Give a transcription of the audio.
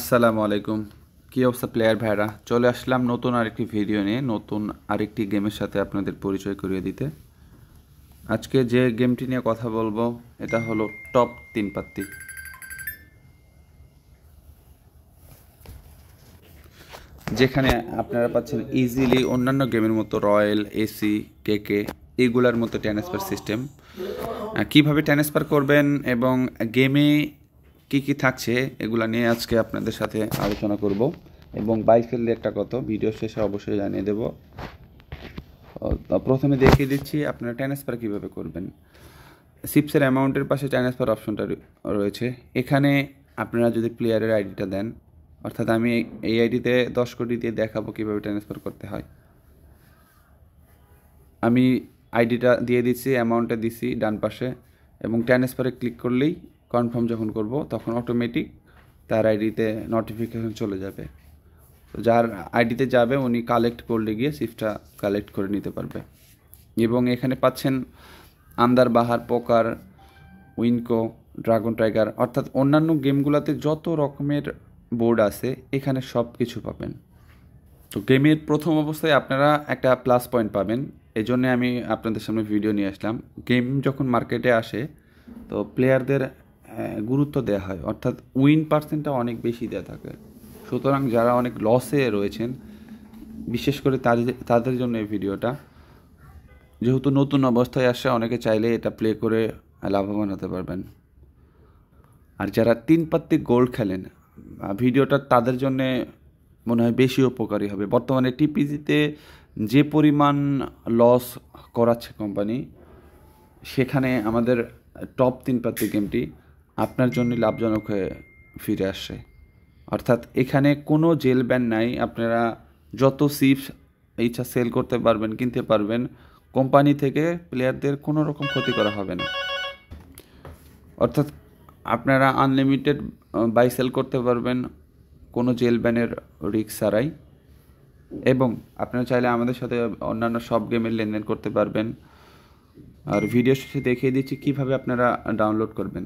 আসসালামু আলাইকুম। কী অবস্থা প্লেয়ার ভাইরা? চলে আসলাম নতুন আরেকটি ভিডিও নিয়ে, নতুন আরেকটি গেমের সাথে আপনাদের পরিচয় করিয়ে দিতে। আজকে যে গেমটি নিয়ে কথা বলবো এটা হলো টপ 3 পাত্তি। যেখানে আপনারা পাচ্ছেন ইজিলি অন্যান্য গেমের মতো রয়্যাল, এসি, কেকে এইগুলার মতো ট্রান্সফার সিস্টেম। কীভাবে ট্রান্সফার করবেন এবং গেমে কি কি থাকছে এগুলা নিয়ে আজকে আপনাদের সাথে আলোচনা করব এবং বাইফেল রেটটা কত ভিডিও শেষে অবশ্যই জানিয়ে দেব। প্রথমে দেখিয়ে দিচ্ছি আপনারা ট্রান্সফার কীভাবে করবেন। সিপসের অ্যামাউন্টের পাশে ট্রান্সফার অপশনটা রয়েছে। এখানে আপনারা যদি প্লেয়ারের আইডিটা দেন, অর্থাৎ আমি এই আইডিতে 10 কোটি দিয়ে দেখাবো কীভাবে ট্রান্সফার করতে হয়। আমি আইডিটা দিয়ে দিচ্ছি, অ্যামাউন্টটা দিচ্ছি ডান পাশে এবং ট্রান্সফারে ক্লিক করলেই কনফার্ম যখন করব তখন অটোমেটিক তার আইডিতে নোটিফিকেশন চলে যাবে। তো যার আইডিতে যাবে উনি কালেক্ট করলে গিয়ে সিফটা কালেক্ট করে নিতে পারবে। এবং এখানে পাচ্ছেন আন্দার বাহার, পোকার, উইনকো, ড্রাগন টাইগার, অর্থাৎ অন্যান্য গেমগুলোতে যত রকমের বোর্ড আছে এখানে সব কিছু পাবেন। তো গেমের প্রথম অবস্থায় আপনারা একটা প্লাস পয়েন্ট পাবেন, এই জন্যে আমি আপনাদের সামনে ভিডিও নিয়ে আসলাম। গেম যখন মার্কেটে আসে তো প্লেয়ারদের গুরুত্ব দেওয়া হয়, অর্থাৎ উইন পার্সেন্টটা অনেক বেশি দেওয়া থাকে। সুতরাং যারা অনেক লসে রয়েছেন, বিশেষ করে তাদের জন্য এই ভিডিওটা। যেহেতু নতুন অবস্থায় আসে, অনেকে চাইলে এটা প্লে করে লাভবান হতে পারবেন। আর যারা 3 পাত্তি গোল্ড খেলেন, ভিডিওটা তাদের জন্যে মনে হয় বেশি উপকারী হবে। বর্তমানে টিপিজিতে যে পরিমাণ লস করাচ্ছে কোম্পানি, সেখানে আমাদের টপ 3 পাত্তি গেমটি আপনার জন্য লাভজনক হয়ে ফিরে আসছে। অর্থাৎ এখানে কোনো জেল ব্যান নাই, আপনারা যত সিপস ইচ্ছা সেল করতে পারবেন, কিনতে পারবেন। কোম্পানি থেকে প্লেয়ারদের কোনো রকম ক্ষতি করা হবে না। অর্থাৎ আপনারা আনলিমিটেড বাই সেল করতে পারবেন কোনো জেল ব্যানের রিস্ক ছাড়াই। এবং আপনারা চাইলে আমাদের সাথে অন্যান্য সব গেমের লেনদেন করতে পারবেন। আর ভিডিও শেষে দেখিয়ে দিচ্ছি কীভাবে আপনারা ডাউনলোড করবেন।